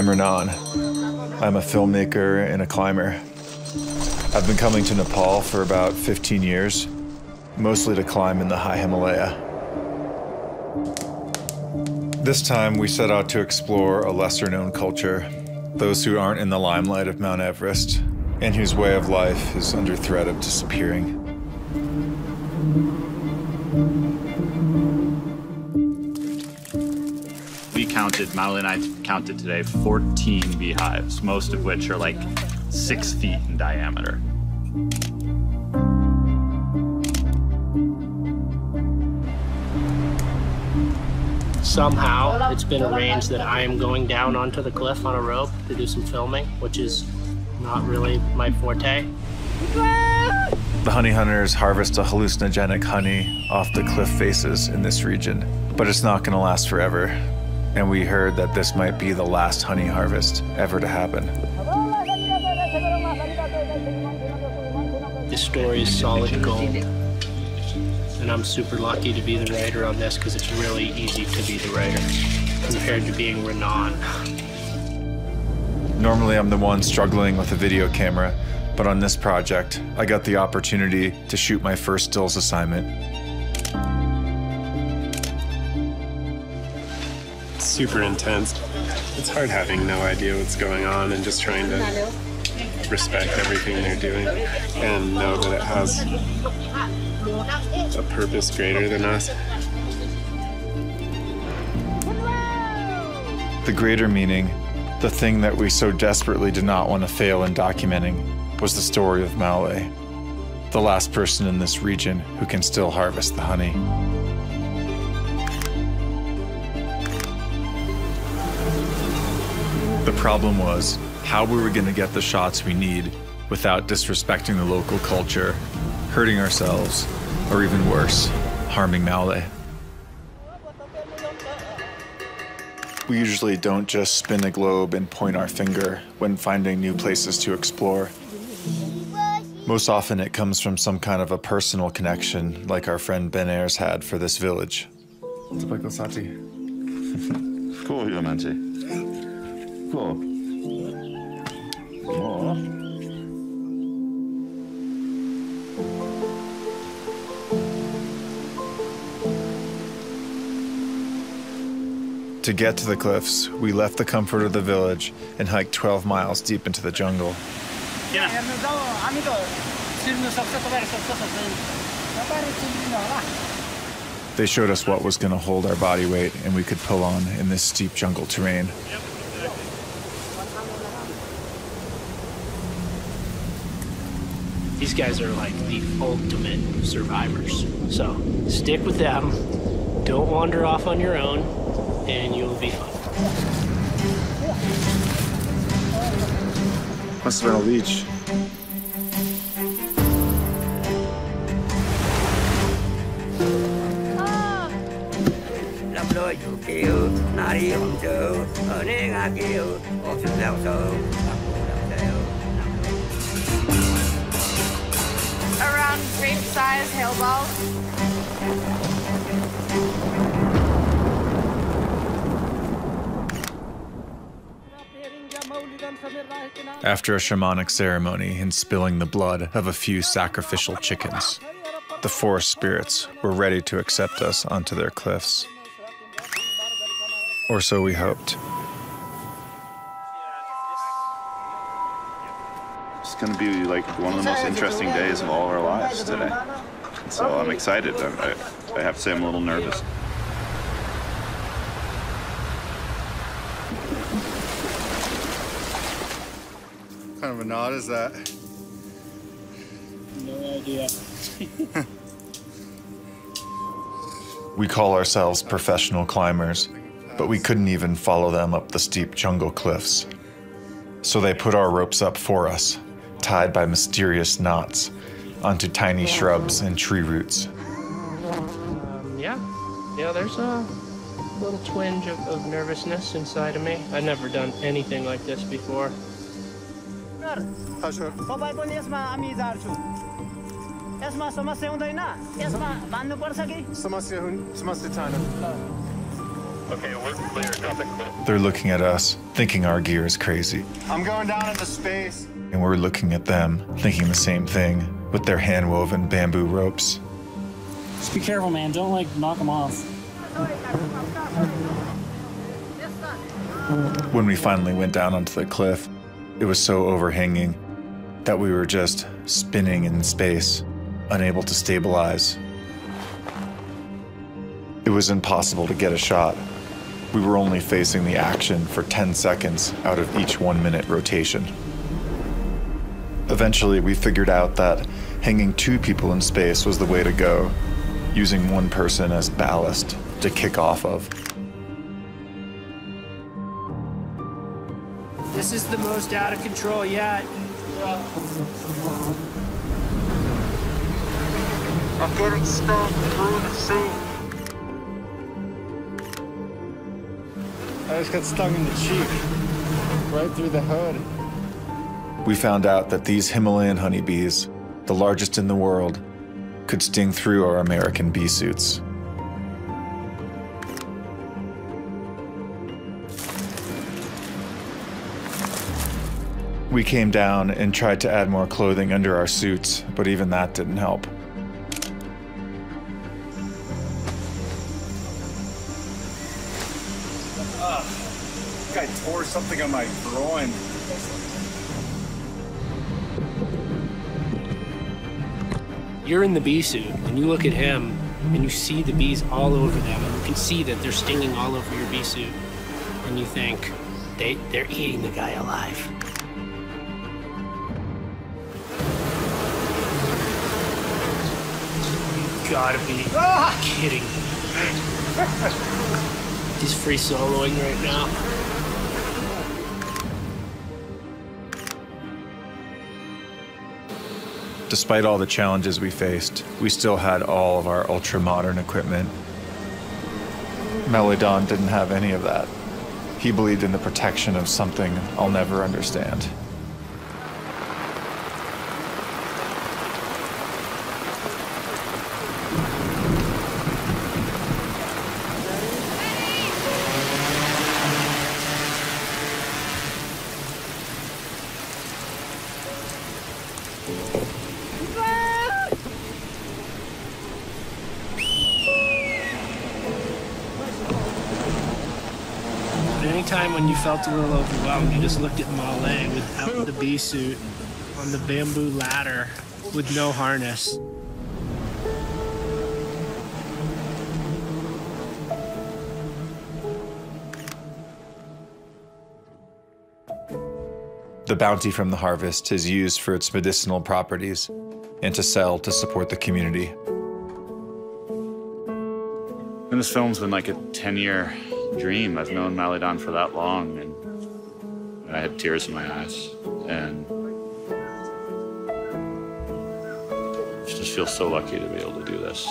I'm Renan. I'm a filmmaker and a climber. I've been coming to Nepal for about 15 years, mostly to climb in the high Himalaya. This time, we set out to explore a lesser-known culture, those who aren't in the limelight of Mount Everest, and whose way of life is under threat of disappearing. We counted, Madeline and I counted today 14 beehives, most of which are like 6 feet in diameter. Somehow, it's been arranged that I am going down onto the cliff on a rope to do some filming, which is not really my forte. The honey hunters harvest a hallucinogenic honey off the cliff faces in this region, but it's not going to last forever. And we heard that this might be the last honey harvest ever to happen. This story is solid gold. And I'm super lucky to be the writer on this because it's really easy to be the writer compared to being Renan. Normally I'm the one struggling with a video camera, but on this project, I got the opportunity to shoot my first stills assignment. It's super intense. It's hard having no idea what's going on and just trying to respect everything they're doing and know that it has a purpose greater than us. The greater meaning, the thing that we so desperately did not want to fail in documenting, was the story of Maule, the last person in this region who can still harvest the honey. The problem was how we were going to get the shots we need without disrespecting the local culture, hurting ourselves, or even worse, harming Maule. We usually don't just spin a globe and point our finger when finding new places to explore. Most often it comes from some kind of a personal connection, like our friend Ben Ayers had for this village. Cool, Yomanji. Cool. Oh. To get to the cliffs, we left the comfort of the village and hiked 12 miles deep into the jungle. Yeah. They showed us what was going to hold our body weight and we could pull on in this steep jungle terrain. These guys are like the ultimate survivors. So stick with them, don't wander off on your own, and you'll be fine. Must have been a leech. Around grape-sized hail balls. After a shamanic ceremony and spilling the blood of a few sacrificial chickens, the forest spirits were ready to accept us onto their cliffs. Or so we hoped. It's going to be like one of the most interesting days of all our lives today. So I'm excited. I have to say I'm a little nervous. What kind of a knot is that? No idea. We call ourselves professional climbers, but we couldn't even follow them up the steep jungle cliffs. So they put our ropes up for us, tied by mysterious knots onto tiny shrubs and tree roots. Yeah, there's a little twinge of nervousness inside of me. I've never done anything like this before. Okay, we're clear. Drop it clear. They're looking at us, thinking our gear is crazy. I'm going down into space. And we're looking at them, thinking the same thing, with their hand-woven bamboo ropes. Just be careful, man. Don't, like, knock them off. When we finally went down onto the cliff, it was so overhanging that we were just spinning in space, unable to stabilize. It was impossible to get a shot. We were only facing the action for 10 seconds out of each 1-minute rotation. Eventually, we figured out that hanging 2 people in space was the way to go, using 1 person as ballast to kick off of. This is the most out of control yet. I'm getting stuck through the sea. I just got stung in the cheek, right through the hood. We found out that these Himalayan honeybees, the largest in the world, could sting through our American bee suits. We came down and tried to add more clothing under our suits, but even that didn't help. I think I tore something on my groin. You're in the bee suit, and you look at him, and you see the bees all over them, and you can see that they're stinging all over your bee suit, and you think, they're eating the guy alive. You gotta be kidding me. He's free soloing right now. Despite all the challenges we faced, we still had all of our ultra-modern equipment. Melodon didn't have any of that. He believed in the protection of something I'll never understand. Anytime when you felt a little overwhelmed, you just looked at Malay without the bee suit on the bamboo ladder with no harness. The bounty from the harvest is used for its medicinal properties and to sell to support the community. And this film's been like a 10-year dream. I've known Malidon for that long, and I had tears in my eyes, and I just feel so lucky to be able to do this.